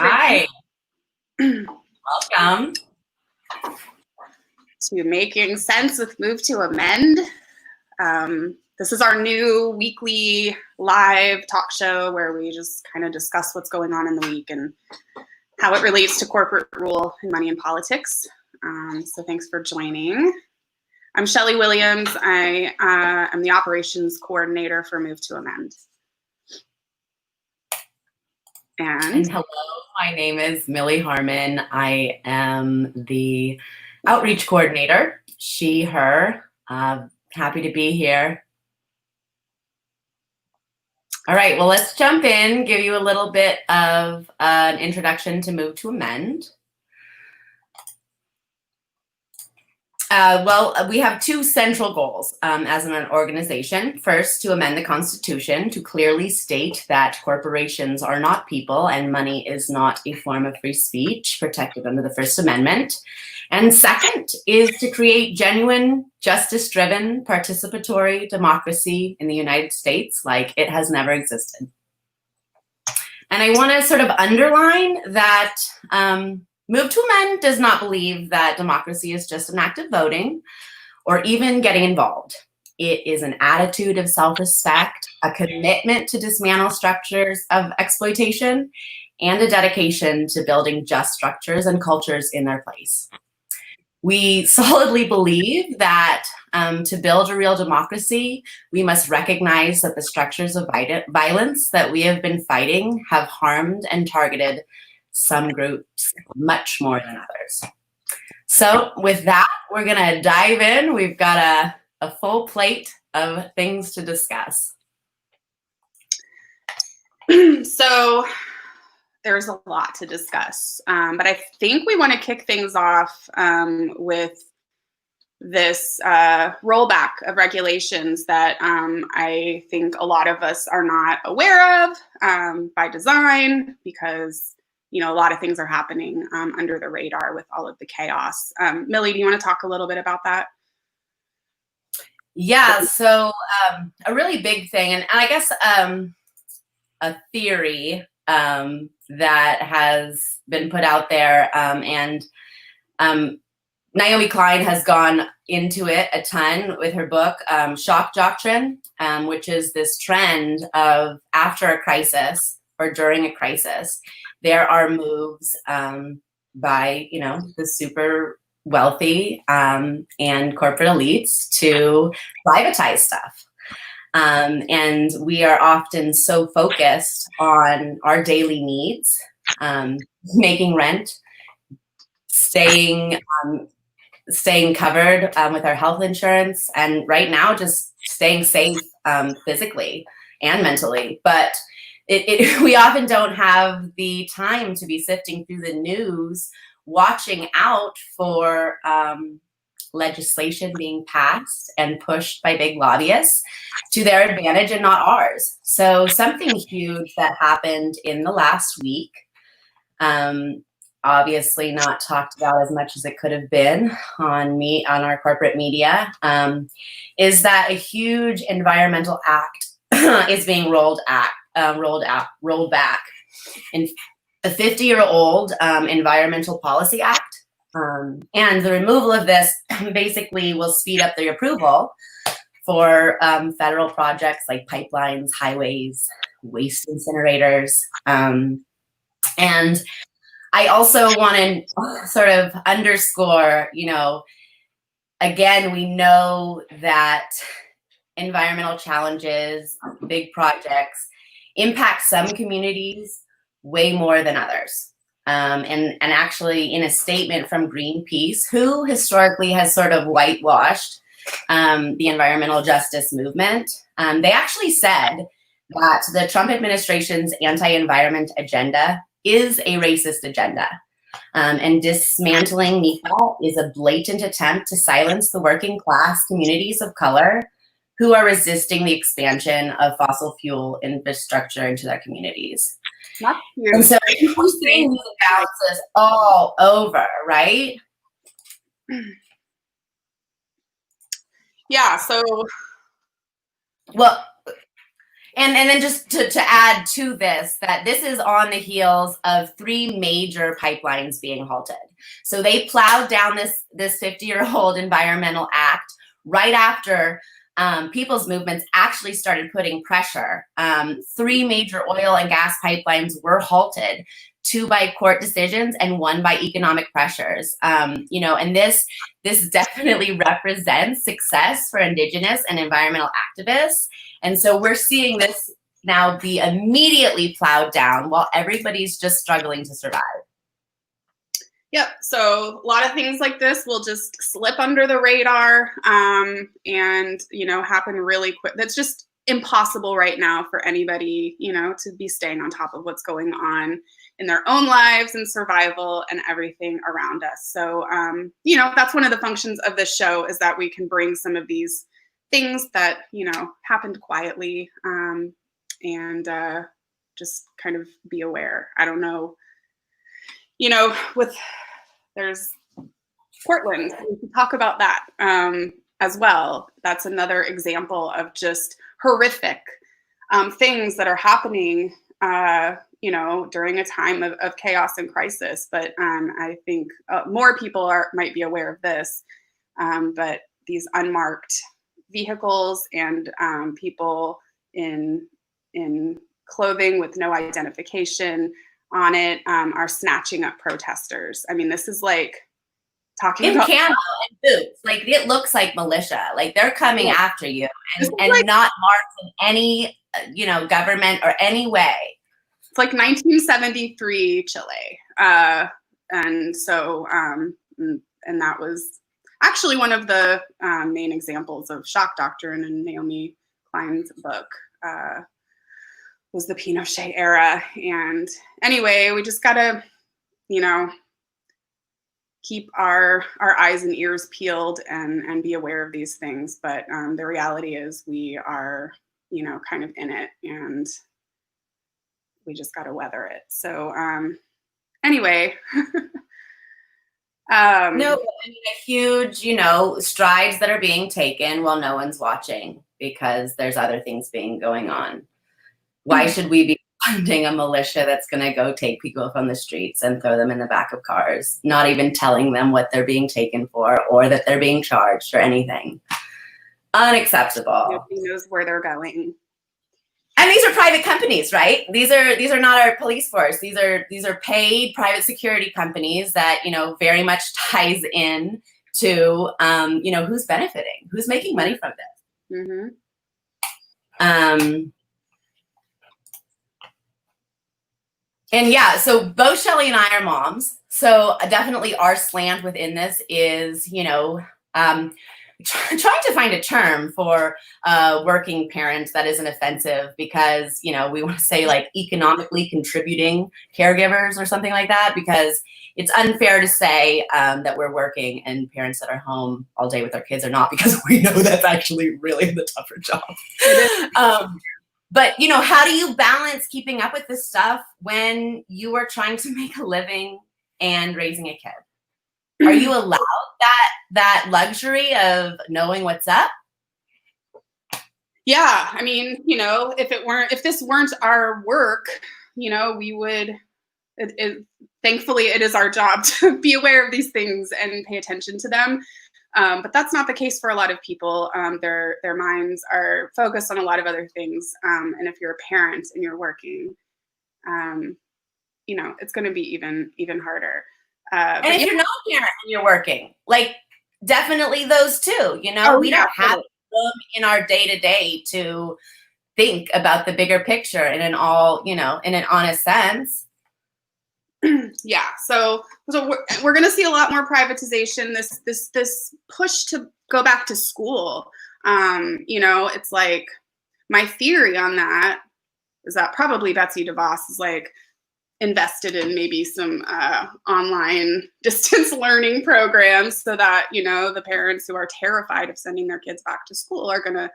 Hi, welcome. To Making Sense with Move to Amend. This is our new weekly live talk show where we just kind of discuss what's going on in the week and how it relates to corporate rule and money and politics. So thanks for joining. I'm Shelly Williams. I am the operations coordinator for Move to Amend. And hello, my name is Millie Harmon. I am the outreach coordinator, she, her. Happy to be here. All right, well, let's jump in, give you a little bit of an introduction to Move to Amend. We have two central goals as an organization. First, to amend the Constitution to clearly state that corporations are not people and money is not a form of free speech protected under the First Amendment. And second is to create genuine, justice-driven, participatory democracy in the United States like it has never existed. And I want to sort of underline that Move to Amend does not believe that democracy is just an act of voting or even getting involved. It is an attitude of self-respect, a commitment to dismantle structures of exploitation, and a dedication to building just structures and cultures in their place. We solidly believe that to build a real democracy, we must recognize that the structures of violence that we have been fighting have harmed and targeted some groups much more than others. So with that, we're gonna dive in. We've got a full plate of things to discuss. So there's a lot to discuss, but I think we want to kick things off with this rollback of regulations that I think a lot of us are not aware of by design, because a lot of things are happening under the radar with all of the chaos. Millie, do you want to talk a little bit about that? Yeah, so a really big thing, and I guess a theory that has been put out there, and Naomi Klein has gone into it a ton with her book, Shock Doctrine, which is this trend of after a crisis or during a crisis, there are moves by, the super wealthy and corporate elites to privatize stuff. And we are often so focused on our daily needs, making rent, staying covered with our health insurance, and right now just staying safe physically and mentally. But we often don't have the time to be sifting through the news, watching out for legislation being passed and pushed by big lobbyists to their advantage and not ours. So something huge that happened in the last week, obviously not talked about as much as it could have been on our corporate media, is that a huge environmental act is being rolled back. In a 50-year-old Environmental Policy Act. And the removal of this basically will speed up the approval for federal projects like pipelines, highways, waste incinerators. And I also want to sort of underscore, again, we know that environmental challenges, big projects, impact some communities way more than others. And actually, in a statement from Greenpeace, who historically has sort of whitewashed the environmental justice movement, they actually said that the Trump administration's anti-environment agenda is a racist agenda. And dismantling NEPA is a blatant attempt to silence the working class communities of color who are resisting the expansion of fossil fuel infrastructure into their communities. And so we're seeing these imbalances all over, right? Yeah, so. Well, And then just to add to this, that this is on the heels of 3 major pipelines being halted. So they plowed down this 50-year-old environmental act right after people's movements actually started putting pressure. 3 major oil and gas pipelines were halted, 2 by court decisions and 1 by economic pressures. And this definitely represents success for Indigenous and environmental activists. And so we're seeing this now be immediately plowed down while everybody's just struggling to survive. Yep. So a lot of things like this will just slip under the radar and, happen really quick. That's just impossible right now for anybody, to be staying on top of what's going on in their own lives and survival and everything around us. So, that's one of the functions of this show, is that we can bring some of these things that, happened quietly and just kind of be aware. I don't know, there's Portland, we can talk about that as well. That's another example of just horrific things that are happening, during a time of chaos and crisis. But I think more people might be aware of this, but these unmarked vehicles and people in clothing with no identification on it are snatching up protesters. I mean, this is like talking in about camo and boots. Like, it looks like militia. Like, they're coming after you, and like, not marked in any government or any way. It's like 1973 Chile, and so and that was actually one of the main examples of shock doctrine in Naomi Klein's book. Was the Pinochet era. And anyway, we just gotta, keep our eyes and ears peeled and be aware of these things. But the reality is we are, kind of in it, and we just gotta weather it. So anyway. No, huge, strides that are being taken while no one's watching, because there's other things going on. Why should we be funding a militia that's going to go take people from the streets and throw them in the back of cars, not even telling them what they're being taken for or that they're being charged or anything? Unacceptable. Nobody knows where they're going. And these are private companies, right? These are not our police force. These are paid private security companies that, very much ties in to, who's benefiting, who's making money from this. Mm-hmm. And yeah, so both Shelly and I are moms. So definitely our slant within this is, trying to find a term for working parents that isn't offensive, because, we want to say like economically contributing caregivers or something like that, because it's unfair to say that we're working and parents that are home all day with their kids are not, because we know that's actually really the tougher job. But, how do you balance keeping up with this stuff when you are trying to make a living and raising a kid? Are you allowed that luxury of knowing what's up? Yeah. I mean, if this weren't our work, we would, thankfully it is our job to be aware of these things and pay attention to them. But that's not the case for a lot of people. Their minds are focused on a lot of other things. And if you're a parent and you're working, it's going to be even harder. And if you're not a parent and you're working, like, definitely those too. We don't have them in our day-to-day to think about the bigger picture in an honest sense. Yeah, so we're going to see a lot more privatization. This push to go back to school. It's like, my theory on that is that probably Betsy DeVos is like invested in maybe some online distance learning programs, so that the parents who are terrified of sending their kids back to school are going to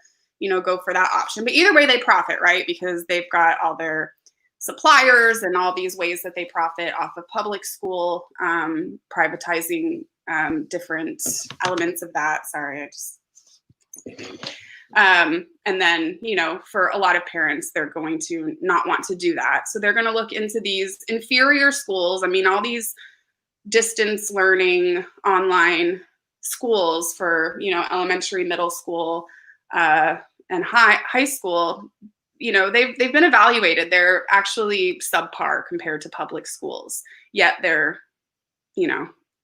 go for that option. But either way, they profit, right? Because they've got all their suppliers and all these ways that they profit off of public school, privatizing different elements of that. Sorry, And then, for a lot of parents, they're going to not want to do that. So they're going to look into these inferior schools. I mean, all these distance learning online schools for, elementary, middle school, and high school, they've been evaluated. They're actually subpar compared to public schools, yet they're,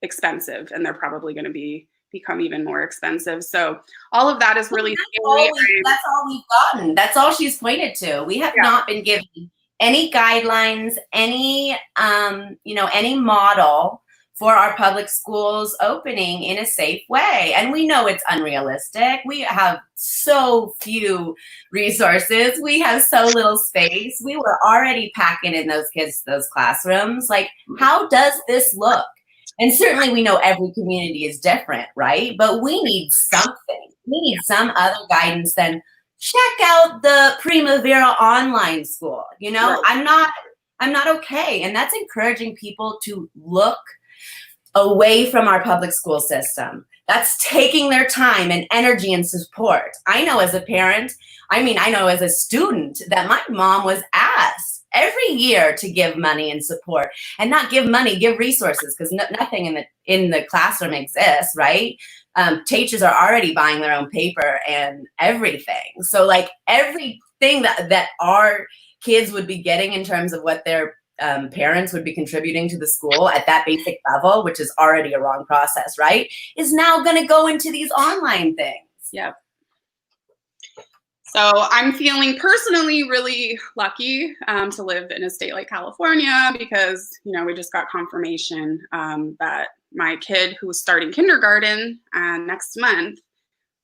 expensive, and they're probably going to become even more expensive. So all of that is really that's all we've gotten. That's all she's pointed to. We have not been given any guidelines, any model for our public schools opening in a safe way. And we know it's unrealistic. We have so few resources. We have so little space. We were already packing in those kids, those classrooms. Like, how does this look? And certainly we know every community is different, right? But we need something. We need some other guidance than check out the Primavera online school. Right. I'm not okay. And that's encouraging people to look away from our public school system. That's taking their time and energy and support. I know as a parent, I know as a student, that my mom was asked every year to give money and support, and not give money, give resources, because nothing in the classroom exists, right? Teachers are already buying their own paper and everything. So like everything that our kids would be getting in terms of what their parents would be contributing to the school at that basic level, which is already a wrong process, right, is now going to go into these online things. Yep. So I'm feeling personally really lucky to live in a state like California, because, we just got confirmation that my kid, who is starting kindergarten next month,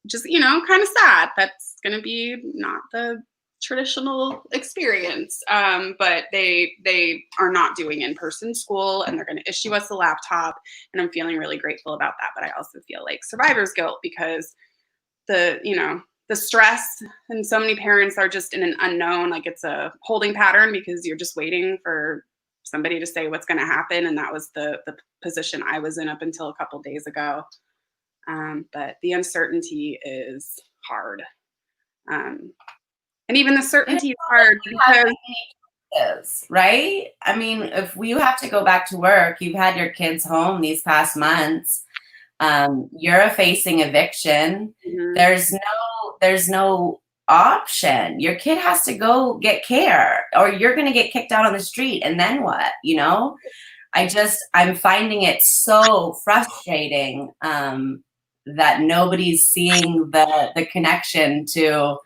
which is, kind of sad. That's going to be not the traditional experience, but they are not doing in-person school, and they're going to issue us a laptop, and I'm feeling really grateful about that. But I also feel like survivor's guilt, because the stress, and so many parents are just in an unknown, like it's a holding pattern, because you're just waiting for somebody to say what's going to happen. And that was the position I was in up until a couple days ago. But the uncertainty is hard. And even the certainty is hard because, right? I mean, if you have to go back to work, you've had your kids home these past months, you're facing eviction. Mm-hmm. There's no option. Your kid has to go get care, or you're going to get kicked out on the street. And then what? I'm finding it so frustrating that nobody's seeing the connection to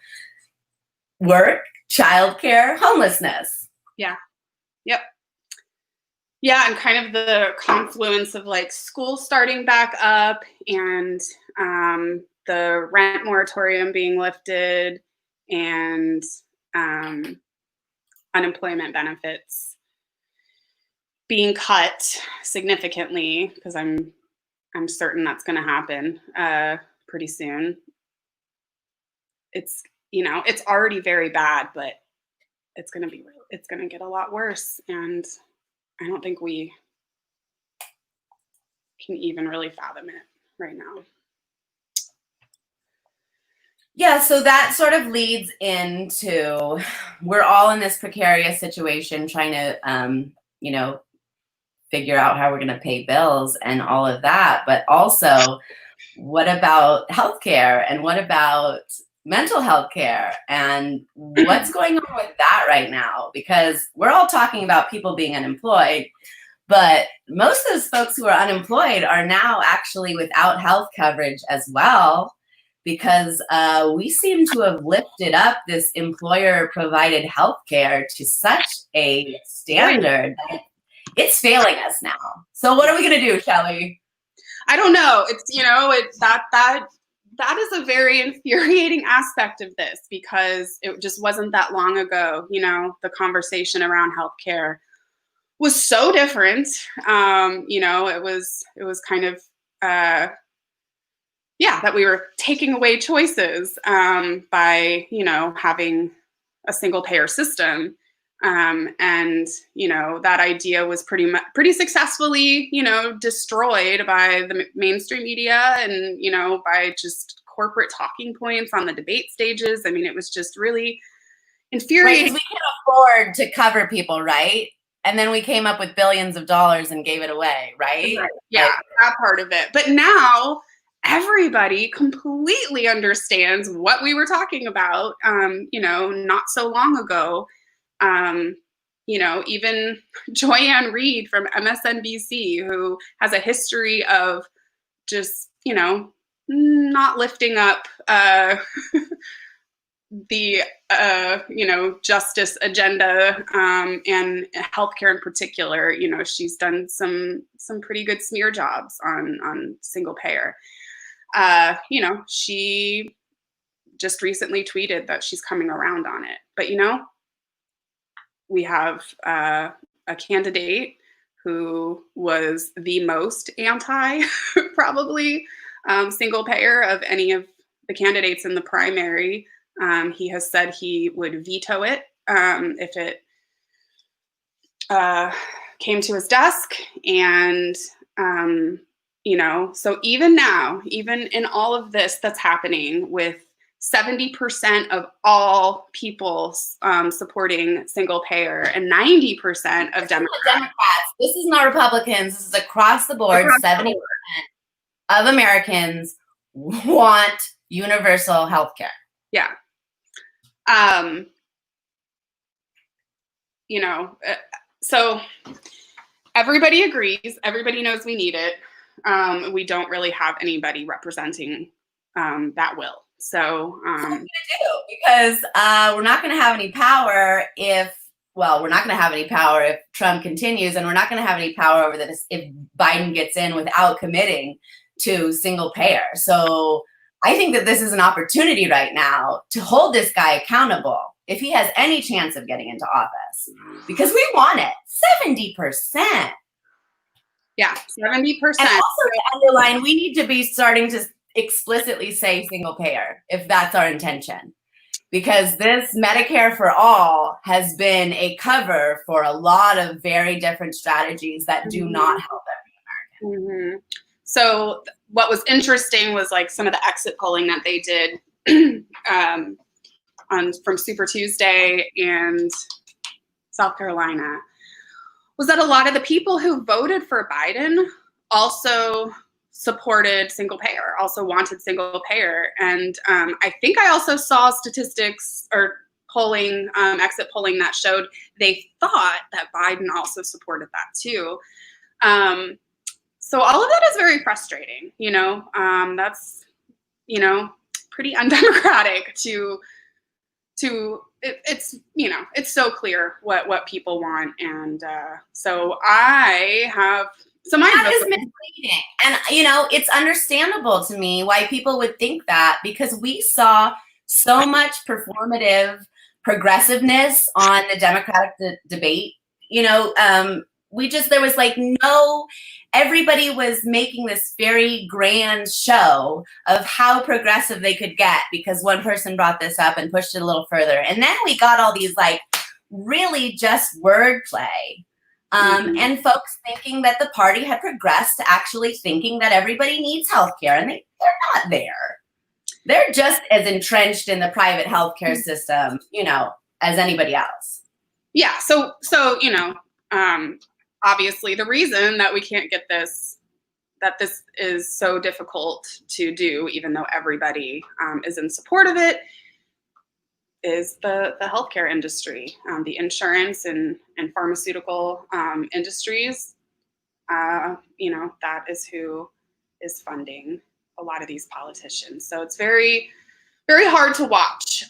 work, childcare, homelessness. Yeah. Yep. Yeah, and kind of the confluence of like school starting back up, and the rent moratorium being lifted, and unemployment benefits being cut significantly, because I'm certain that's going to happen pretty soon. It's it's already very bad, but it's going to get a lot worse, and I don't think we can even really fathom it right now. Yeah, so that sort of leads into, we're all in this precarious situation trying to, figure out how we're going to pay bills and all of that. But also, what about healthcare, and what about mental health care, and what's going on with that right now? Because we're all talking about people being unemployed, but most of those folks who are unemployed are now actually without health coverage as well, because we seem to have lifted up this employer-provided health care to such a standard that it's failing us now. So what are we going to do, Shelly? I don't know. It's, that is a very infuriating aspect of this, because it just wasn't that long ago, the conversation around healthcare was so different. It was kind of, that we were taking away choices by, having a single payer system. And that idea was pretty successfully, destroyed by the mainstream media, and, by just corporate talking points on the debate stages. I mean, it was just really Right, infuriating. 'cause we can afford to cover people, right? And then we came up with billions of dollars and gave it away, right? Right. Yeah, that part of it. But now everybody completely understands what we were talking about, not so long ago. Even Joyanne Reid from MSNBC, who has a history of just, not lifting up the justice agenda, and healthcare in particular. She's done some pretty good smear jobs on single payer. She just recently tweeted that she's coming around on it. But we have a candidate who was the most anti probably single payer of any of the candidates in the primary. He has said he would veto it if it came to his desk. And, so even now, even in all of this that's happening with 70% of all people supporting single payer and 90% of Democrats. This is not Republicans. This is across the board. 70% of Americans want universal health care. Yeah. So everybody agrees. Everybody knows we need it. We don't really have anybody representing that will. So what are we gonna do? Because we're not going to have any power if Trump continues, and we're not going to have any power over this if Biden gets in without committing to single payer. So I think that this is an opportunity right now to hold this guy accountable if he has any chance of getting into office, because we want it. 70%. Yeah, 70%. And also to underline, we need to be starting to explicitly say single payer if that's our intention, because this Medicare for all has been a cover for a lot of very different strategies that do not help every American. Mm-hmm. So what was interesting was like some of the exit polling that they did from Super Tuesday and South Carolina was that a lot of the people who voted for Biden also supported single payer, also wanted single payer. And I think I also saw statistics or polling, exit polling, that showed they thought that Biden also supported that too. So all of that is very frustrating, that's, pretty undemocratic it's so clear what people want. And so I have that is misleading. And, it's understandable to me why people would think that, because we saw so much performative progressiveness on the Democratic debate. There was everybody was making this very grand show of how progressive they could get because one person brought this up and pushed it a little further. And then we got all these really just wordplay. And folks thinking that the party had progressed to actually thinking that everybody needs healthcare, and they're not there. They're just as entrenched in the private healthcare system, as anybody else. Yeah. So obviously the reason that we can't get this, that this is so difficult to do, even though everybody is in support of it, is the healthcare industry, the insurance and pharmaceutical industries. That is who is funding a lot of these politicians. So it's very, very hard to watch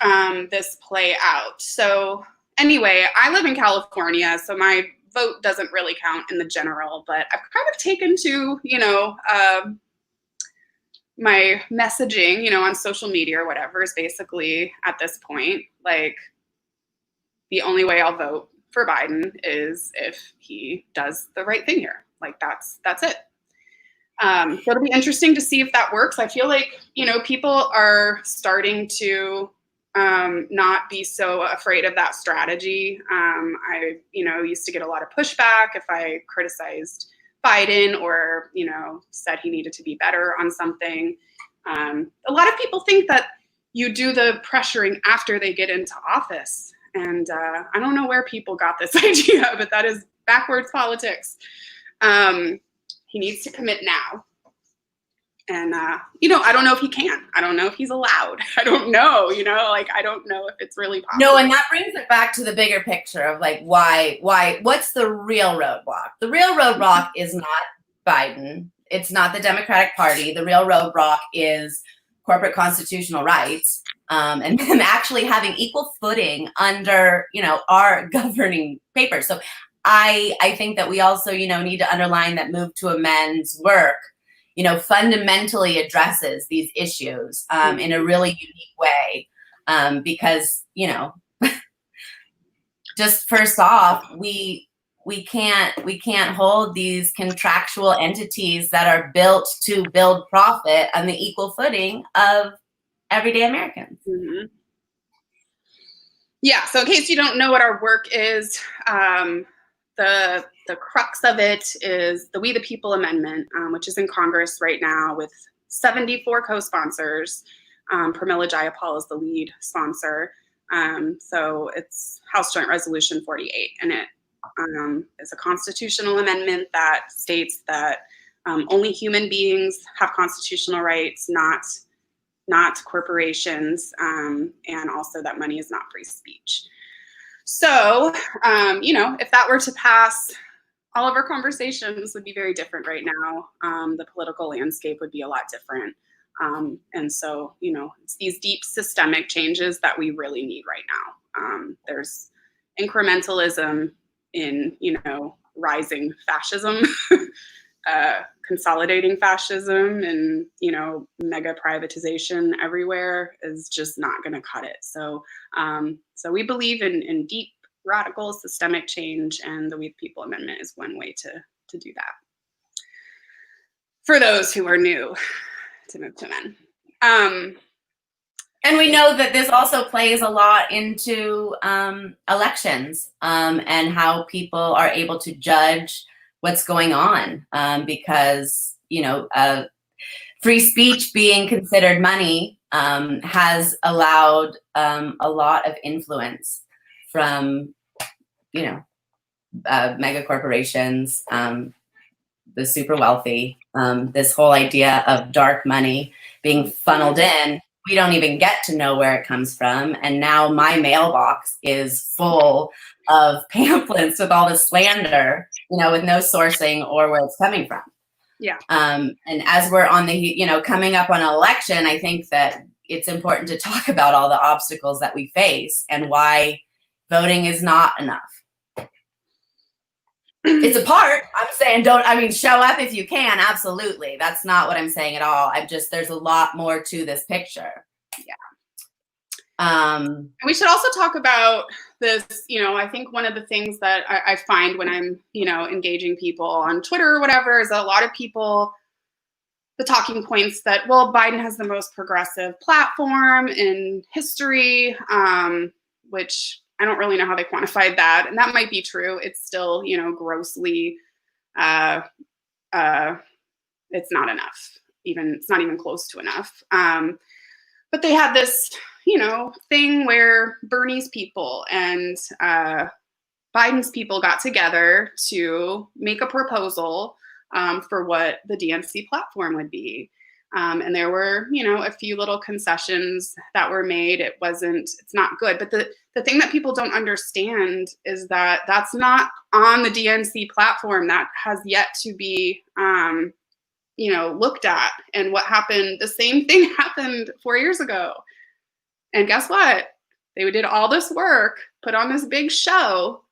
this play out. So anyway, I live in California, so my vote doesn't really count in the general, but I've kind of taken to, my messaging, on social media or whatever is basically at this point, the only way I'll vote for Biden is if he does the right thing here. That's it. So it'll be interesting to see if that works. I feel like, people are starting to not be so afraid of that strategy. I, used to get a lot of pushback if I criticized Biden or, said he needed to be better on something. A lot of people think that you do the pressuring after they get into office. And I don't know where people got this idea, but that is backwards politics. He needs to commit now. And, I don't know if he can. I don't know if he's allowed. I don't know, I don't know if it's really possible. No, and that brings it back to the bigger picture of what's the real roadblock? The real roadblock is not Biden. It's not the Democratic Party. The real roadblock is corporate constitutional rights, and them actually having equal footing under, our governing papers. So I think that we also, need to underline that Move to Amend's work, fundamentally addresses these issues in a really unique way, because, just first off, we can't hold these contractual entities that are built to build profit on the equal footing of everyday Americans. Mm-hmm. Yeah. So in case you don't know what our work is, the crux of it is the We the People Amendment, which is in Congress right now with 74 co-sponsors. Pramila Jayapal is the lead sponsor. So it's House Joint Resolution 48, and it is a constitutional amendment that states that only human beings have constitutional rights, not corporations, and also that money is not free speech. So, if that were to pass, all of our conversations would be very different right now. The political landscape would be a lot different. And so, it's these deep systemic changes that we really need right now. There's incrementalism in, rising fascism, consolidating fascism, and, mega privatization everywhere is just not going to cut it. So, so we believe in deep, radical, systemic change, and the We the People Amendment is one way to do that. For those who are new to Move to Men. And we know that this also plays a lot into elections and how people are able to judge what's going on, because, free speech being considered money has allowed a lot of influence from, mega corporations, the super wealthy, this whole idea of dark money being funneled in. We don't even get to know where it comes from. And now my mailbox is full of pamphlets with all this slander, with no sourcing or where it's coming from. Yeah. And as we're on the, coming up on an election, I think that it's important to talk about all the obstacles that we face and why voting is not enough. It's a part. I'm saying show up if you can. Absolutely. That's not what I'm saying at all. There's a lot more to this picture. Yeah. And we should also talk about this, I think one of the things that I find when I'm, engaging people on Twitter or whatever is that a lot of people, the talking points that, well, Biden has the most progressive platform in history, which I don't really know how they quantified that. And that might be true. It's still, grossly, it's not enough. It's not even close to enough. But they had this, thing where Bernie's people and Biden's people got together to make a proposal for what the DNC platform would be. And there were, a few little concessions that were made. It's not good. But the thing that people don't understand is that that's not on the DNC platform. That has yet to be, looked at. And what happened, the same thing happened 4 years ago. And guess what? They did all this work, put on this big show,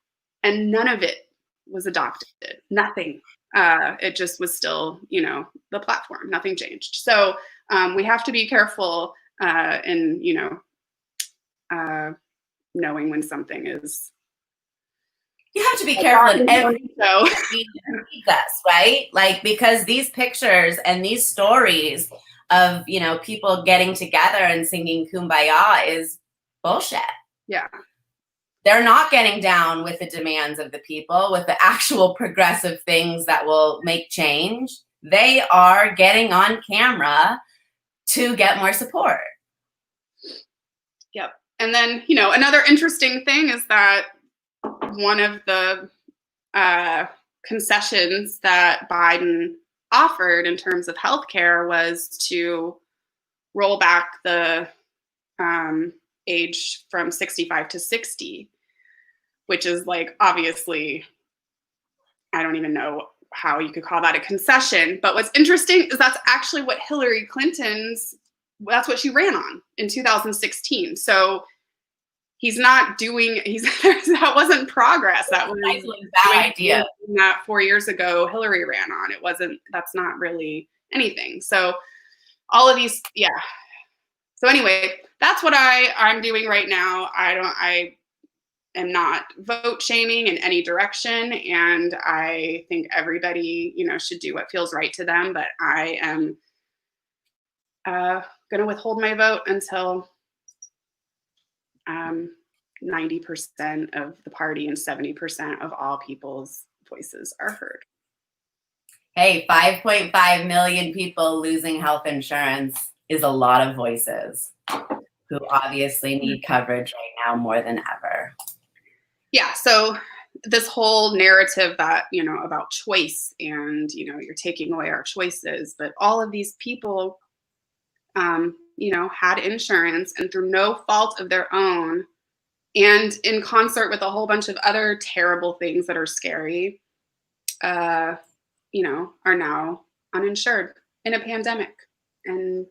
and none of it was adopted. Nothing. It just was still, the platform. Nothing changed. So we have to be careful in, knowing when something is. You have to be careful in every show reads us, right? Because these pictures and these stories of, people getting together and singing Kumbaya is bullshit. Yeah. They're not getting down with the demands of the people, with the actual progressive things that will make change. They are getting on camera to get more support. Yep. And then, another interesting thing is that one of the concessions that Biden offered in terms of healthcare was to roll back the age from 65 to 60, which is like, obviously, I don't even know how you could call that a concession. But what's interesting is that's actually what Hillary Clinton's, that's what she ran on in 2016. So he's not doing, that wasn't progress. That was a bad idea. That 4 years ago Hillary ran on. It wasn't, that's not really anything. So all of these, yeah. So anyway, that's what I'm doing right now. I am not vote shaming in any direction. And I think everybody, should do what feels right to them. But I am going to withhold my vote until 90% of the party and 70% of all people's voices are heard. Hey, 5.5 million people losing health insurance is a lot of voices who obviously need coverage right now more than ever. Yeah, so this whole narrative that, about choice and, you're taking away our choices, but all of these people, had insurance and through no fault of their own and in concert with a whole bunch of other terrible things that are scary, are now uninsured in a pandemic and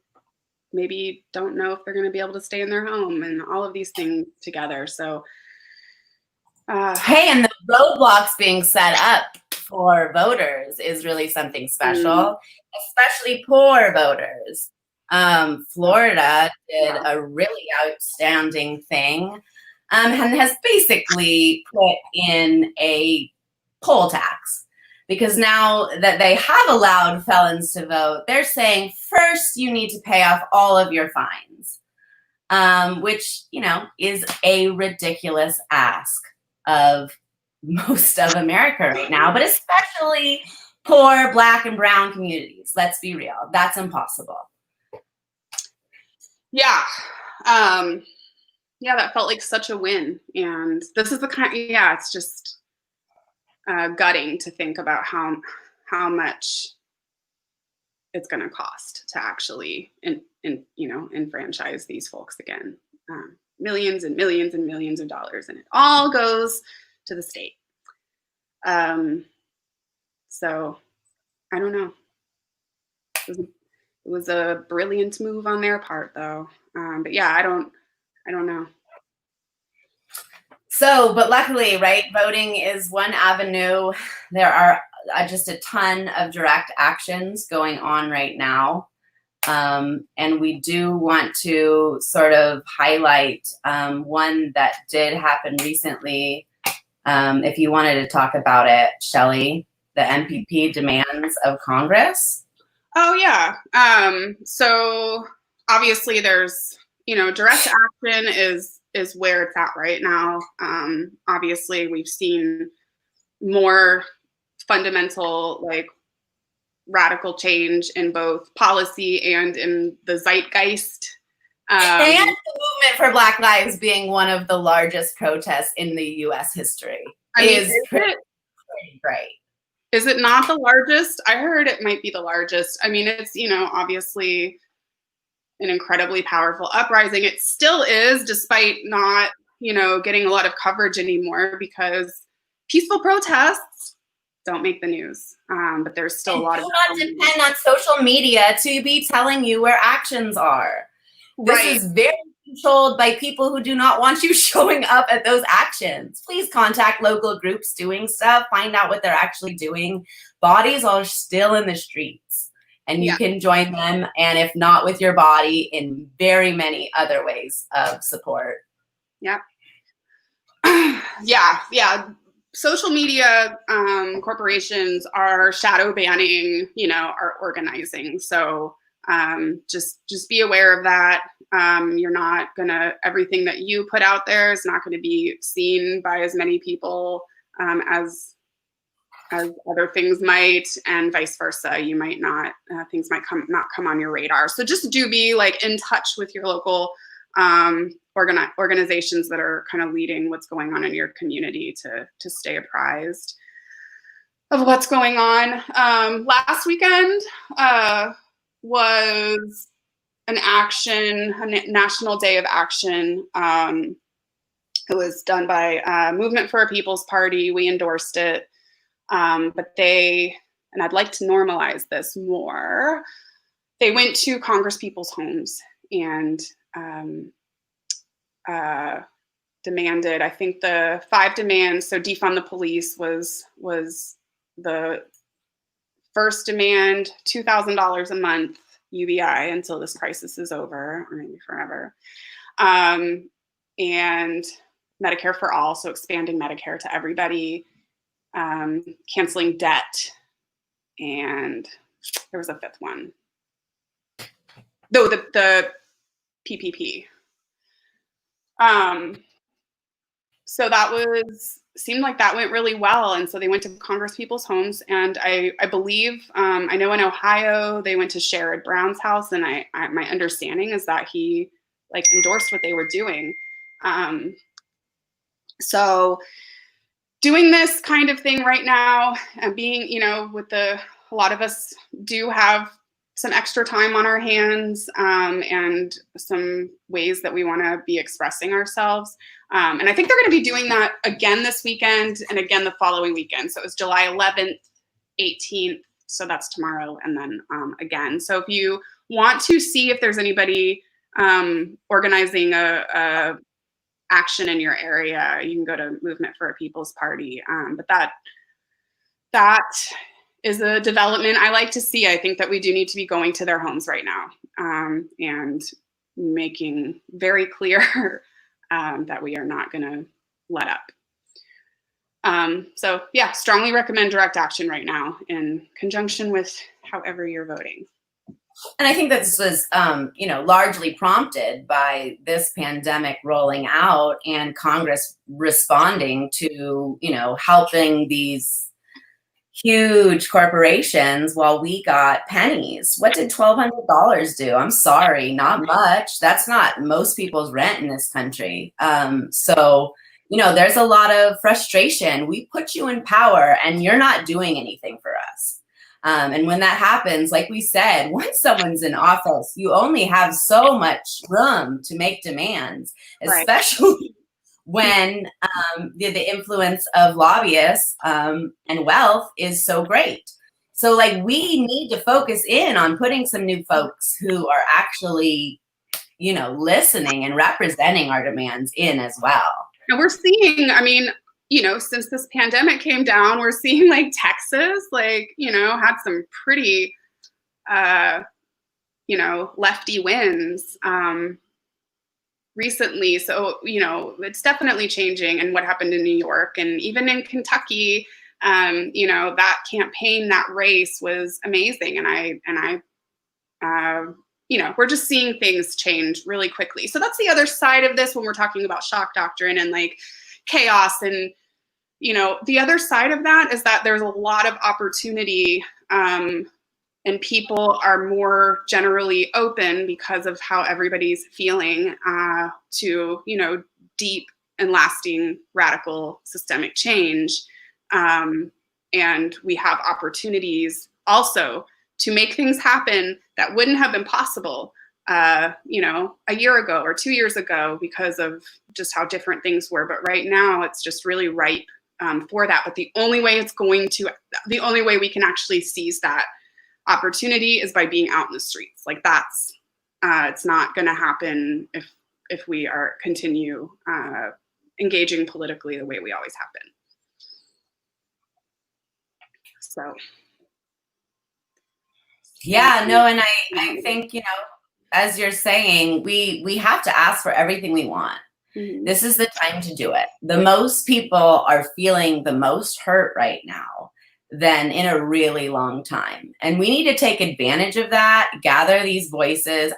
maybe don't know if they're going to be able to stay in their home and all of these things together. So, hey, and the roadblocks being set up for voters is really something special, especially poor voters. Florida did a really outstanding thing and has basically put in a poll tax, because now that they have allowed felons to vote, they're saying first you need to pay off all of your fines, which, is a ridiculous ask of most of America right now, but especially poor Black and brown communities. Let's be real. That's impossible. Yeah. That felt like such a win. And this is the kind, it's just gutting to think about how much it's going to cost to actually, enfranchise these folks again. Millions and millions and millions of dollars, and it all goes to the state. So I don't know. It was a brilliant move on their part, though. But yeah, I don't know. So, but luckily, right, voting is one avenue. There are just a ton of direct actions going on right now. And we do want to sort of highlight one that did happen recently. If you wanted to talk about it, Shelly, the MPP demands of Congress. Oh, yeah. So obviously there's, direct action is where it's at right now. Obviously we've seen more fundamental, radical change in both policy and in the zeitgeist. And the movement for Black Lives being one of the largest protests in the U.S. history is pretty great. Is it not the largest? I heard it might be the largest. I mean, it's, obviously an incredibly powerful uprising. It still is, despite not, getting a lot of coverage anymore, because peaceful protests don't make the news. But there's still a lot of. Do not depend on social media to be telling you where actions are. This is very controlled by people who do not want you showing up at those actions. Please contact local groups doing stuff, find out what they're actually doing. Bodies are still in the streets, and you can join them, and if not with your body, in very many other ways of support. Yeah. Yeah. Social media corporations are shadow banning, are organizing. So just be aware of that. You're not everything that you put out there is not going to be seen by as many people as as other things might, and vice versa. You might not, things might not come on your radar. So just do be like in touch with your local organizations that are kind of leading what's going on in your community to stay apprised of what's going on. Last weekend was an action, a national day of action. It was done by Movement for a People's Party. We endorsed it. But they, and I'd like to normalize this more, they went to Congress people's homes and demanded, I think the 5 demands, so defund the police was the first demand, $2,000 a month UBI until this crisis is over, or maybe forever. And Medicare for all, so expanding Medicare to everybody, canceling debt, and there was a 5th one. Though the PPP. So that seemed like that went really well. And so they went to Congress people's homes, and I believe, I know in Ohio, they went to Sherrod Brown's house, and my understanding is that he like endorsed what they were doing. So doing this kind of thing right now, and being, a lot of us do have some extra time on our hands, and some ways that we want to be expressing ourselves. And I think they're going to be doing that again this weekend and again the following weekend. So it was July 11th, 18th. So that's tomorrow. And then again. So if you want to see if there's anybody organizing a action in your area, you can go to Movement for a People's Party. But that is a development I like to see. I think that we do need to be going to their homes right now, and making very clear that we are not going to let up. So yeah, strongly recommend direct action right now in conjunction with however you're voting. And I think that this was, largely prompted by this pandemic rolling out and Congress responding to, helping these huge corporations while we got pennies. What did $1,200 do? I'm sorry, not much. That's not most people's rent in this country. So, there's a lot of frustration. We put you in power and you're not doing anything for us. And when that happens, like we said, once someone's in office, you only have so much room to make demands, especially when the influence of lobbyists and wealth is so great. So we need to focus in on putting some new folks who are actually, listening and representing our demands in as well. And we're seeing, since this pandemic came down, we're seeing Texas, had some pretty, lefty wins recently. So, it's definitely changing. And what happened in New York and even in Kentucky, that campaign, that race was amazing. And we're just seeing things change really quickly. So that's the other side of this when we're talking about shock doctrine and chaos. And, the other side of that is that there's a lot of opportunity, and people are more generally open because of how everybody's feeling to, deep and lasting radical systemic change. And we have opportunities also to make things happen that wouldn't have been possible, a year ago or 2 years ago because of just how different things were. But right now it's just really ripe for that. But the only way we can actually seize that opportunity is by being out in the streets. That's, it's not going to happen if we continue engaging politically the way we always have been. So. Yeah, no, and I think, as you're saying, we have to ask for everything we want. Mm-hmm. This is the time to do it. The most people are feeling the most hurt right now than in a really long time. And we need to take advantage of that, gather these voices,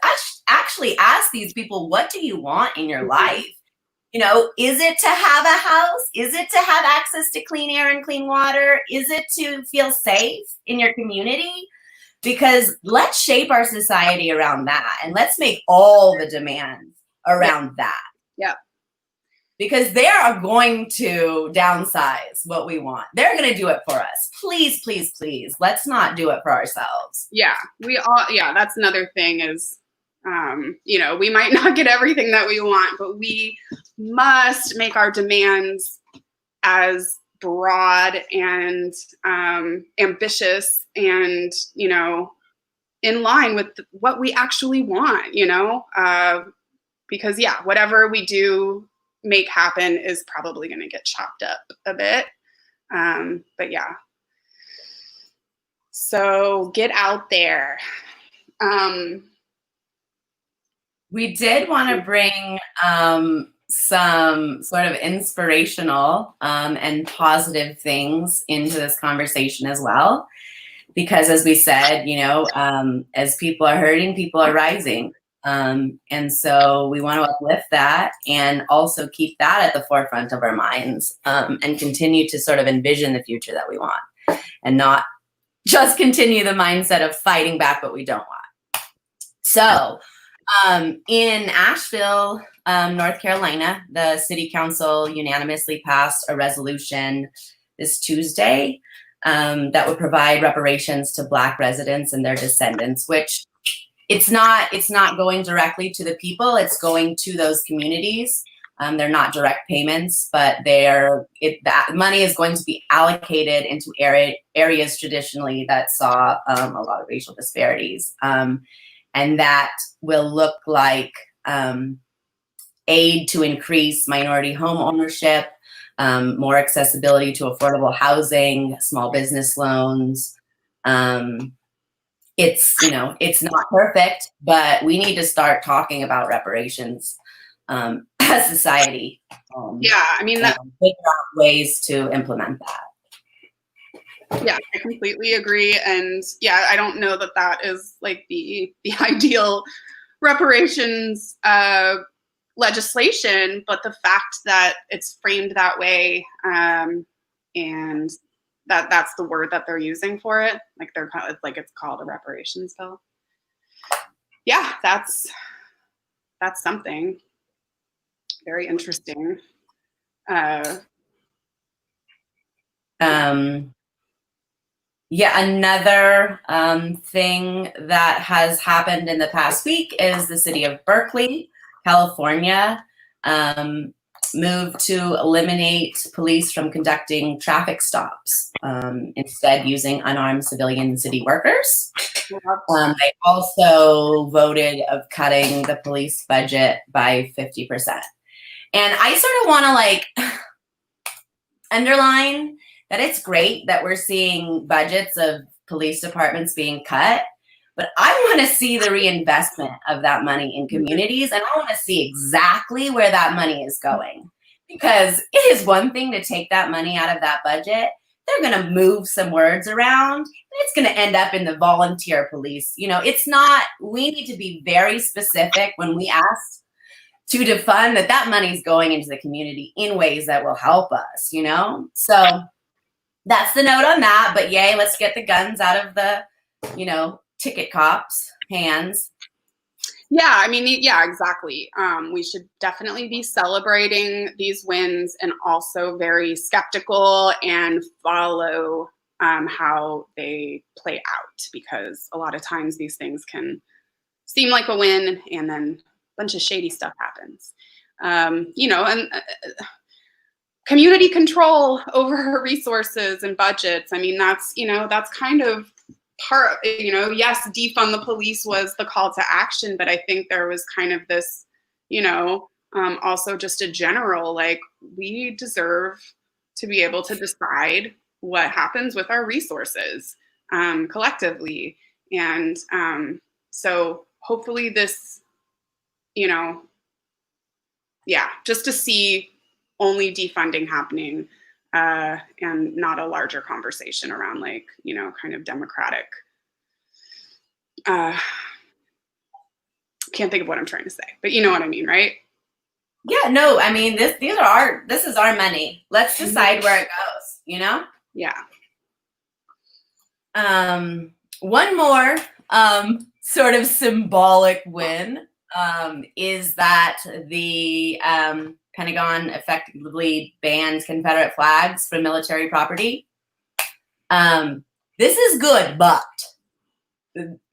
actually ask these people, what do you want in your life? Is it to have a house? Is it to have access to clean air and clean water? Is it to feel safe in your community? Because let's shape our society around that, and let's make all the demands around that. Yeah. Because they are going to downsize what we want. They're going to do it for us. Please, please, please. Let's not do it for ourselves. Yeah, that's another thing is, we might not get everything that we want, but we must make our demands as broad and ambitious and, in line with what we actually want, because whatever we do make happen is probably going to get chopped up a bit. But yeah. So get out there. We did want to bring some sort of inspirational and positive things into this conversation as well. Because as we said, as people are hurting, people are rising. And so we want to uplift that and also keep that at the forefront of our minds and continue to sort of envision the future that we want and not just continue the mindset of fighting back what we don't want. So in Asheville, North Carolina, the city council unanimously passed a resolution this Tuesday that would provide reparations to Black residents and their descendants, which it's not going directly to the people. It's going to those communities. They're not direct payments, but that money is going to be allocated into areas traditionally that saw a lot of racial disparities. And that will look like aid to increase minority home ownership, more accessibility to affordable housing, small business loans. It's not perfect, but we need to start talking about reparations as society. Yeah, I mean, figure out ways to implement that. Yeah, I completely agree. And yeah, I don't know that is like the ideal reparations legislation, but the fact that it's framed that way and that's the word that they're using for it, like it's called a reparations bill. Yeah, that's something very interesting. Yeah, another thing that has happened in the past week is the city of Berkeley, California, moved to eliminate police from conducting traffic stops, instead using unarmed civilian city workers. They also voted of cutting the police budget by 50%. And I sort of want to underline that it's great that we're seeing budgets of police departments being cut, but I want to see the reinvestment of that money in communities, and I want to see exactly where that money is going. Because it is one thing to take that money out of that budget. They're going to move some words around, and it's going to end up in the volunteer police. It's not, we need to be very specific when we ask to defund that money's going into the community in ways that will help us, So that's the note on that, but yay, let's get the guns out of the, ticket cops' hands. Yeah, I mean, yeah, exactly. We should definitely be celebrating these wins and also very skeptical and follow how they play out, because a lot of times these things can seem like a win and then a bunch of shady stuff happens. And community control over resources and budgets. I mean, that's kind of part, yes, defund the police was the call to action, but I think there was kind of this, also just a general, like, we deserve to be able to decide what happens with our resources collectively. And so hopefully this, just to see only defunding happening and not a larger conversation around kind of democratic. Can't think of what I'm trying to say, but you know what I mean, right? Yeah, no, I mean, this is our money. Let's decide where it goes, you know? Yeah. One more sort of symbolic win is that the Pentagon effectively banned Confederate flags from military property. This is good, but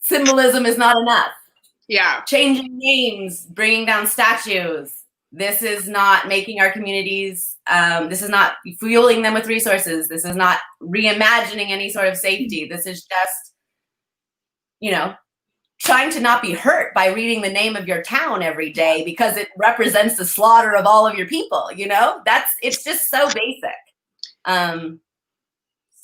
symbolism is not enough. Yeah. Changing names, bringing down statues. This is not making our communities, this is not fueling them with resources. This is not reimagining any sort of safety. This is just, you know, trying to not be hurt by reading the name of your town every day because it represents the slaughter of all of your people, you know? It's just so basic.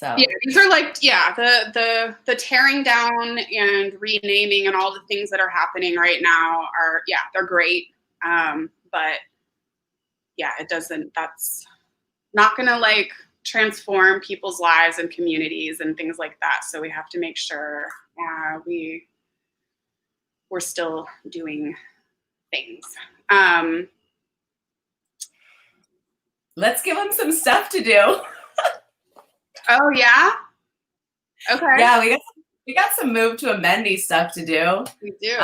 So yeah, these are like, yeah, the tearing down and renaming and all the things that are happening right now are, yeah, they're great. But yeah, that's not gonna like transform people's lives and communities and things like that. So we have to make sure we're still doing things. Let's give them some stuff to do. Oh yeah. Okay. Yeah, we got some move to amendy stuff to do. We do.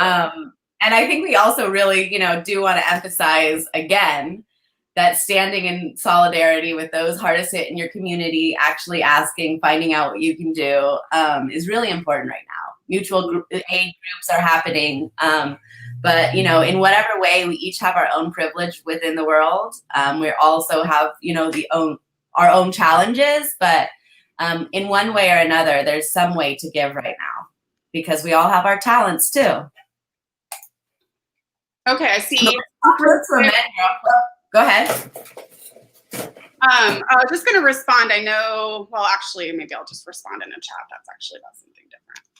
And I think we also really, do want to emphasize again that standing in solidarity with those hardest hit in your community, actually asking, finding out what you can do, is really important right now. Mutual aid groups are happening. But, in whatever way, we each have our own privilege within the world. We also have, our own challenges, but in one way or another, there's some way to give right now because we all have our talents too. Okay, I see. Go ahead. I was just going to respond. I know, well, actually, maybe I'll just respond in a chat. That's actually about something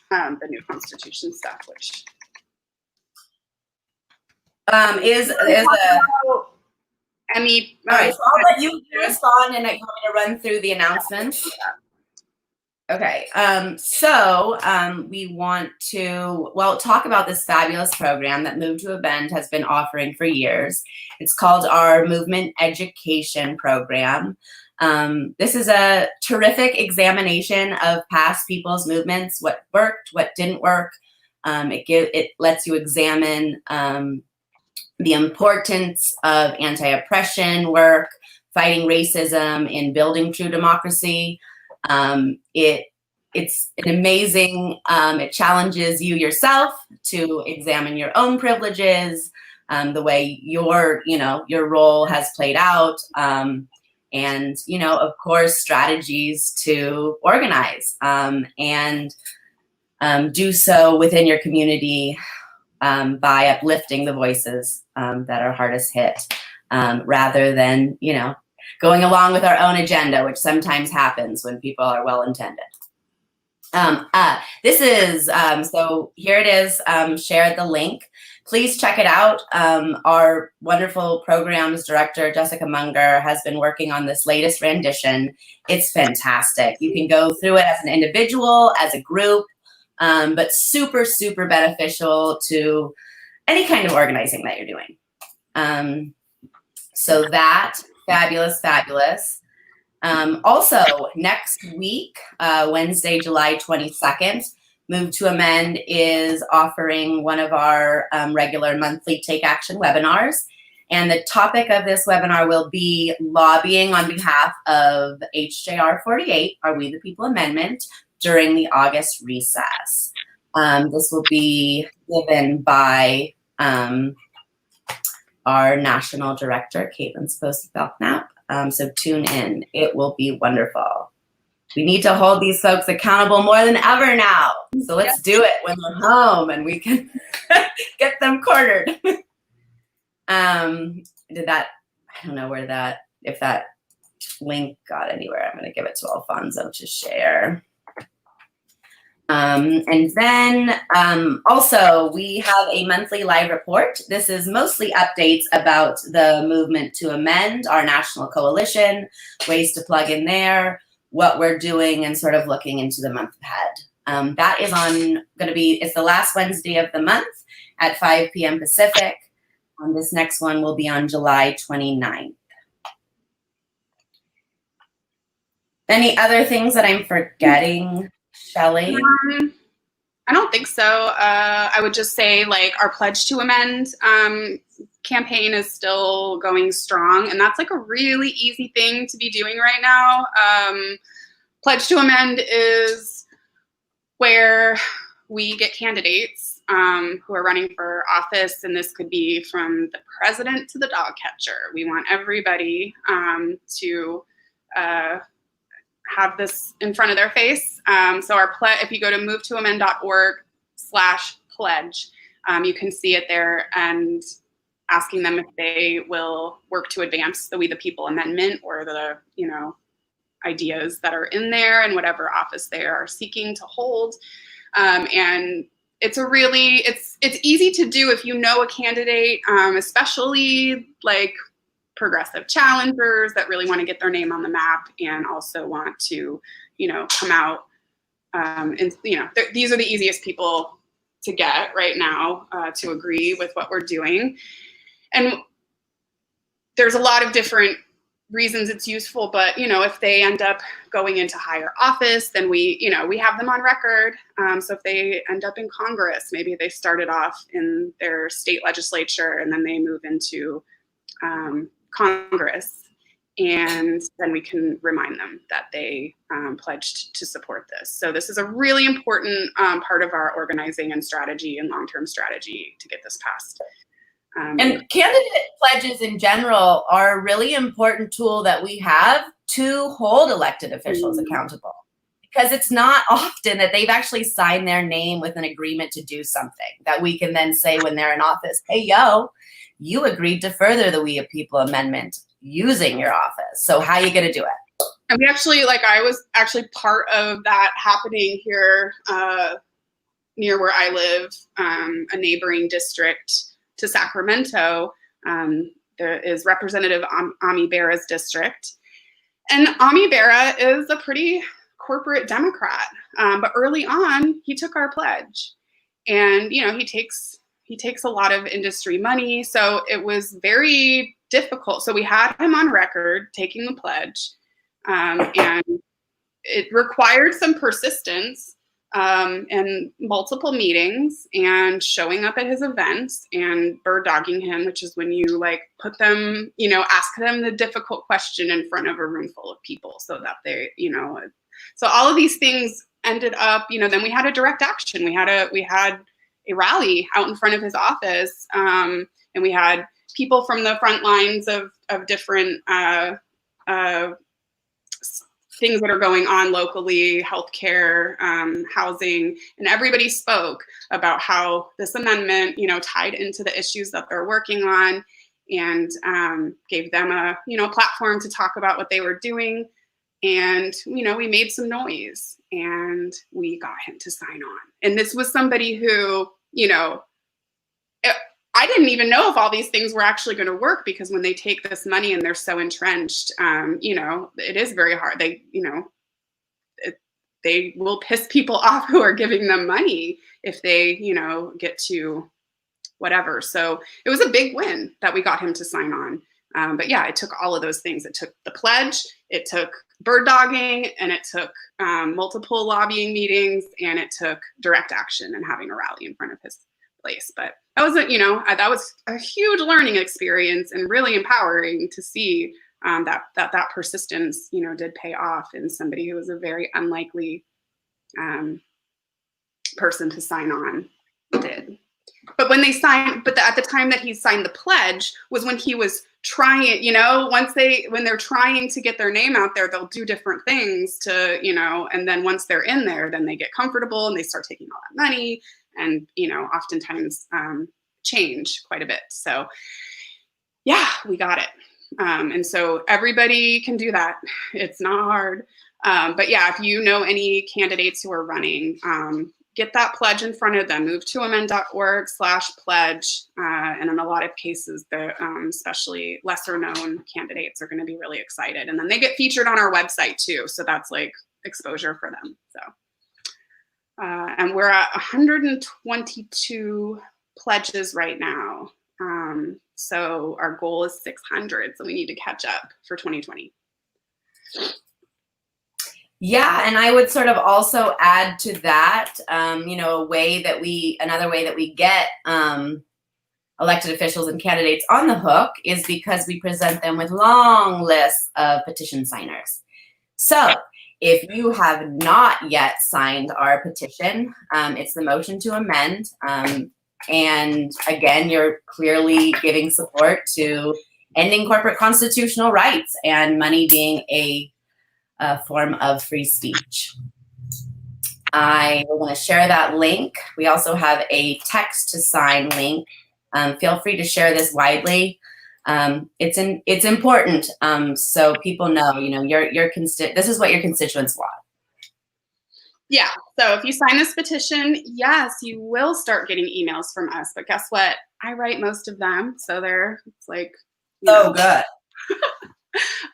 different. The new Constitution stuff, which is Emmy. All right, so I'll let you respond and I want me to run through the announcements. Okay, so we want to, talk about this fabulous program that Move to a Bend has been offering for years. It's called our Movement Education Program. This is a terrific examination of past people's movements, what worked, what didn't work. It lets you examine the importance of anti-oppression work, fighting racism, in building true democracy. It's an amazing, it challenges you yourself to examine your own privileges, the way your role has played out, and, of course, strategies to organize and do so within your community by uplifting the voices that are hardest hit, rather than, going along with our own agenda, which sometimes happens when people are well-intended. This is, so here it is, shared the link. Please check it out. Our wonderful programs director, Jessica Munger, has been working on this latest rendition. It's fantastic. You can go through it as an individual, as a group, but super, super beneficial to any kind of organizing that you're doing. So that, fabulous, fabulous. Also, next week, Wednesday, July 22nd, Move to Amend is offering one of our regular monthly Take Action webinars. And the topic of this webinar will be lobbying on behalf of HJR 48, our We the People Amendment, during the August recess. This will be given by our national director, Caitlin Sposi-Belknap. So tune in. It will be wonderful. We need to hold these folks accountable more than ever now. So let's do it when they're home and we can get them cornered. I don't know if that link got anywhere. I'm going to give it to Alfonso to share. And then also we have a monthly live report. This is mostly updates about the Movement to Amend, our national coalition, ways to plug in there, what we're doing, and sort of looking into the month ahead. That is it's the last Wednesday of the month at 5 p.m. Pacific. This next one will be on July 29th. Any other things that I'm forgetting, Shelly? I don't think so. I would just say, like, our Pledge to Amend campaign is still going strong, and that's like a really easy thing to be doing right now. Pledge to Amend is where we get candidates who are running for office, and this could be from the president to the dog catcher. We want everybody to have this in front of their face. So if you go to movetoamend.org/pledge, you can see it there, and asking them if they will work to advance the We the People amendment or the, ideas that are in there and whatever office they are seeking to hold. And it's it's easy to do if you know a candidate, especially like progressive challengers that really want to get their name on the map and also want to, come out. These are the easiest people to get right now to agree with what we're doing. And there's a lot of different reasons it's useful, but if they end up going into higher office, then we have them on record. So if they end up in Congress, maybe they started off in their state legislature and then they move into Congress, and then we can remind them that they pledged to support this. So this is a really important part of our organizing and strategy and long-term strategy to get this passed. And candidate pledges in general are a really important tool that we have to hold elected officials accountable, because it's not often that they've actually signed their name with an agreement to do something that we can then say when they're in office, hey, you agreed to further the We the People amendment using your office. So how are you going to do it? And we actually, I was actually part of that happening here near where I live, a neighboring district to Sacramento. There is Representative Ami Bera's district. And Ami Bera is a pretty corporate Democrat. But early on, he took our pledge. And, he takes a lot of industry money. So it was very difficult. So we had him on record taking the pledge. And it required some persistence and multiple meetings and showing up at his events and bird dogging him, which is when you put them, ask them the difficult question in front of a room full of people so that they, so all of these things ended up, then we had a direct action. We had a rally out in front of his office, and we had people from the front lines of different things that are going on locally, healthcare, housing, and everybody spoke about how this amendment, tied into the issues that they're working on, and gave them a, platform to talk about what they were doing. And, we made some noise and we got him to sign on. And this was somebody who, I didn't even know if all these things were actually going to work, because when they take this money and they're so entrenched, it is very hard. They will piss people off who are giving them money if they, get to whatever. So it was a big win that we got him to sign on. But yeah, it took all of those things. It took the pledge, it took bird dogging, and it took multiple lobbying meetings, and it took direct action and having a rally in front of his place. But that was that was a huge learning experience and really empowering to see that persistence, did pay off in somebody who was a very unlikely person to sign on did. But when they signed, at the time that he signed the pledge was when he was trying, when they're trying to get their name out there, they'll do different things to, and then once they're in there, then they get comfortable and they start taking all that money and, oftentimes change quite a bit. So yeah, we got it. And so everybody can do that. It's not hard. But yeah, if you know any candidates who are running, get that pledge in front of them. movetoamend.org/pledge. And in a lot of cases, the especially lesser known candidates are going to be really excited. And then they get featured on our website too. So that's exposure for them. So, and we're at 122 pledges right now. So our goal is 600. So we need to catch up for 2020. Yeah, and I would sort of also add to that, another way that we get elected officials and candidates on the hook is because we present them with long lists of petition signers. So if you have not yet signed our petition, it's the motion to amend. And again, you're clearly giving support to ending corporate constitutional rights and money being a form of free speech. I will going to share that link. We also have a text to sign link. Feel free to share this widely. It's important so people know, this is what your constituents want. Yeah. So if you sign this petition, yes, you will start getting emails from us. But guess what? I write most of them, so it's like good.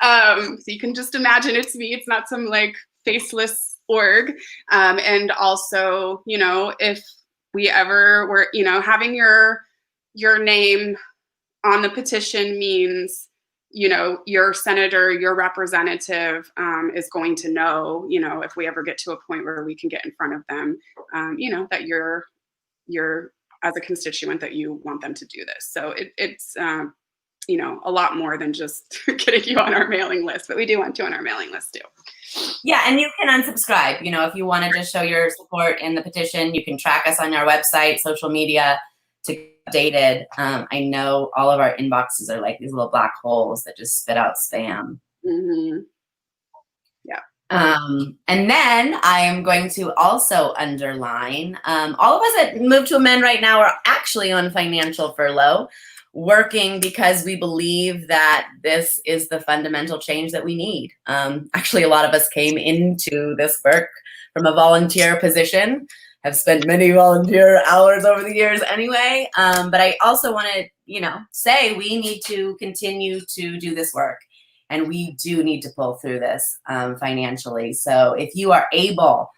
So you can just imagine it's me. It's not some like faceless org. And also, if we ever were, having your name on the petition means, your senator, your representative is going to know, if we ever get to a point where we can get in front of them, that you're as a constituent that you want them to do this. So it's a lot more than just getting you on our mailing list, but we do want you on our mailing list too. Yeah, and you can unsubscribe. If you want to just show your support in the petition, you can track us on our website, social media to get updated. I know all of our inboxes are like these little black holes that just spit out spam. Mm-hmm. Yeah. And then I am going to also underline, all of us that Move to Amend right now are actually on financial furlough, working because we believe that this is the fundamental change that we need. Actually, a lot of us came into this work from a volunteer position, have spent many volunteer hours over the years anyway. But I also want to, say we need to continue to do this work. And we do need to pull through this financially. So if you are able,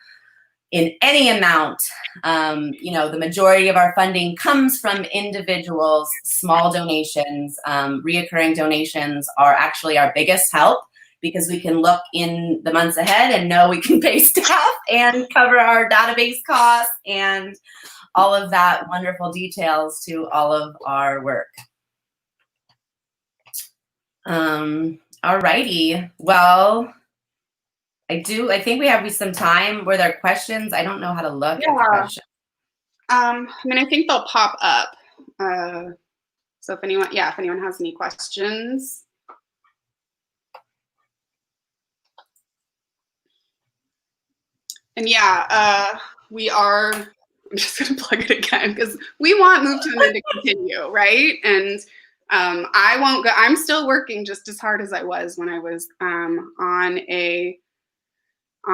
in any amount, the majority of our funding comes from individuals, small donations. Reoccurring donations are actually our biggest help because we can look in the months ahead and know we can pay staff and cover our database costs and all of that wonderful details to all of our work. All righty. Well, I think we have some time. Were there questions? I don't know how to look at the questions. I think they'll pop up. So if anyone has any questions. And we are, I'm just going to plug it again because we want Move to Amend to continue, right? And I won't go, I'm still working just as hard as I was when I was on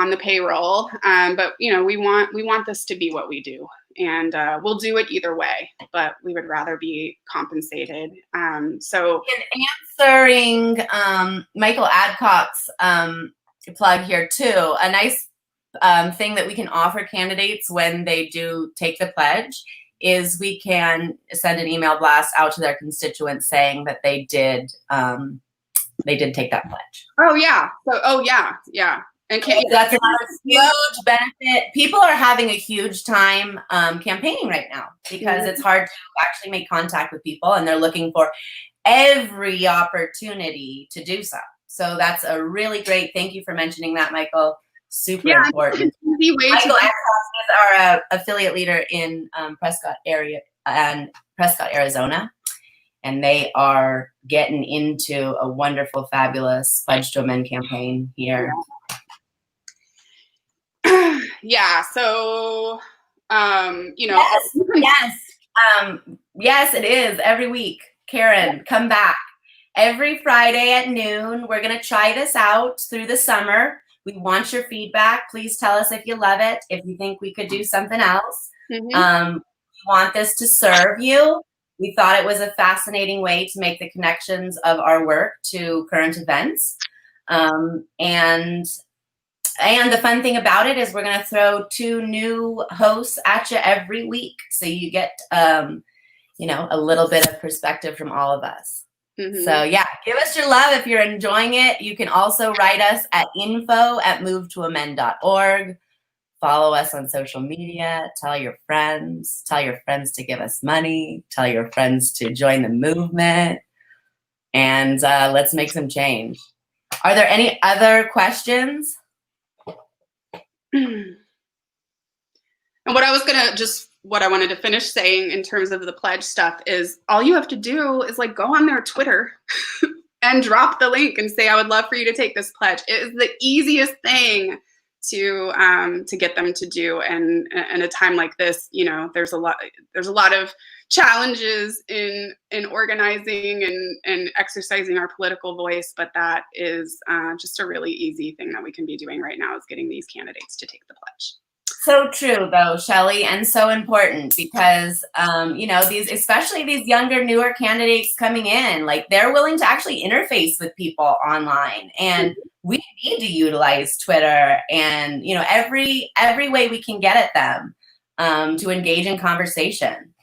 the payroll. But we want this to be what we do, and we'll do it either way, but we would rather be compensated. So in answering Michael Adcock's plug here too, a nice thing that we can offer candidates when they do take the pledge is we can send an email blast out to their constituents saying that they did take that pledge. Oh yeah. So yeah. And that's another huge benefit. People are having a huge time campaigning right now because it's hard to actually make contact with people, and they're looking for every opportunity to do so. So that's a really great. Thank you for mentioning that, Michael. Super important. Michael is our affiliate leader in Prescott area and Prescott, Arizona, and they are getting into a wonderful, fabulous Pledge to Amend campaign here. Yeah. So, yes, it is every week. Karen, come back every Friday at noon. We're going to try this out through the summer. We want your feedback. Please tell us if you love it, if you think we could do something else. We want this to serve you. We thought it was a fascinating way to make the connections of our work to current events. And the fun thing about it is we're going to throw 2 new hosts at you every week. So you get a little bit of perspective from all of us. Mm-hmm. So yeah, give us your love if you're enjoying it. You can also write us at info@movetoamend.org. Follow us on social media. Tell your friends to give us money. Tell your friends to join the movement. And let's make some change. Are there any other questions? And what I wanted to finish saying in terms of the pledge stuff is all you have to do is like go on their Twitter and drop the link and say, I would love for you to take this pledge. It is the easiest thing to get them to do. And in a time like this, there's a lot of challenges in organizing and exercising our political voice, but that is just a really easy thing that we can be doing right now is getting these candidates to take the pledge. So true, though, Shelly, and so important because, especially these younger, newer candidates coming in, like they're willing to actually interface with people online, and we need to utilize Twitter and every way we can get at them to engage in conversation.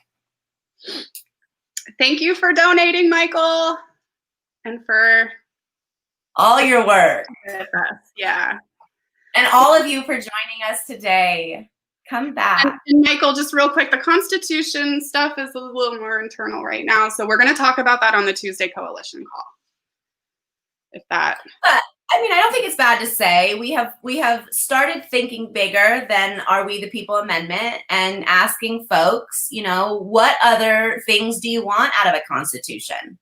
Thank you for donating, Michael, and for all your work. Yeah. And all of you for joining us today. Come back. And Michael, just real quick, the Constitution stuff is a little more internal right now. So we're going to talk about that on the Tuesday coalition call. But I don't think it's bad to say we have started thinking bigger than Are We the People amendment and asking folks, what other things do you want out of a constitution?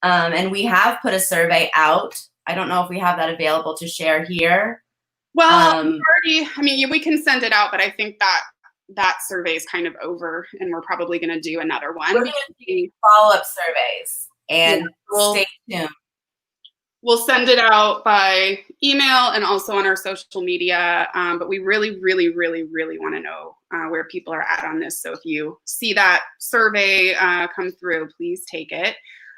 And we have put a survey out. I don't know if we have that available to share here. Well, we can send it out, but I think that survey is kind of over, and we're probably going to do another one. We're going to do follow-up surveys, and stay tuned. We'll send it out by email and also on our social media, but we really, really, really, really want to know where people are at on this. So if you see that survey come through, please take it.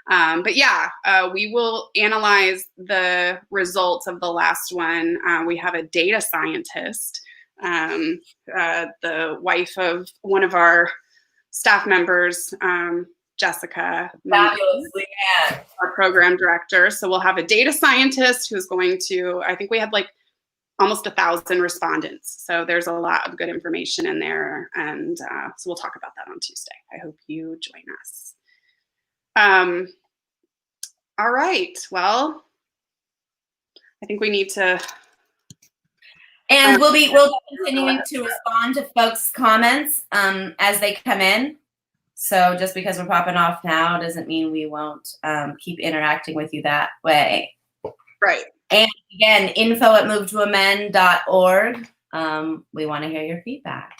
But yeah, we will analyze the results of the last one. We have a data scientist, the wife of one of our staff members, Jessica, our program director. So we'll have a data scientist who's going to, I think we had like almost 1,000 respondents. So there's a lot of good information in there. And so we'll talk about that on Tuesday. I hope you join us. All right. Well, I think we need to. And we'll be continuing to respond to folks' comments as they come in. So just because we're popping off now doesn't mean we won't keep interacting with you that way. Right. And again, info@movetoamend.org. We want to hear your feedback.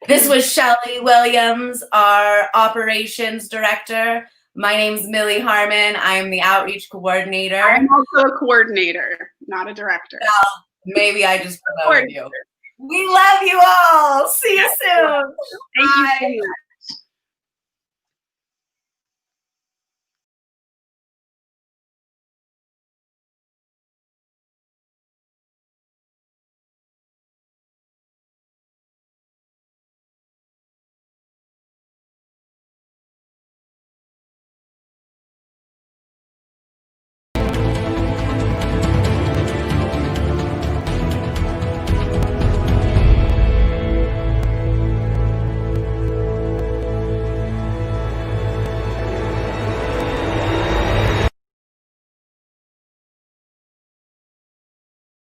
This was Shelly Williams, our operations director. My name's Millie Harmon. I am the outreach coordinator. I'm also a coordinator, not a director. Well, maybe I just promoted you. We love you all. See you soon. Thank you so much.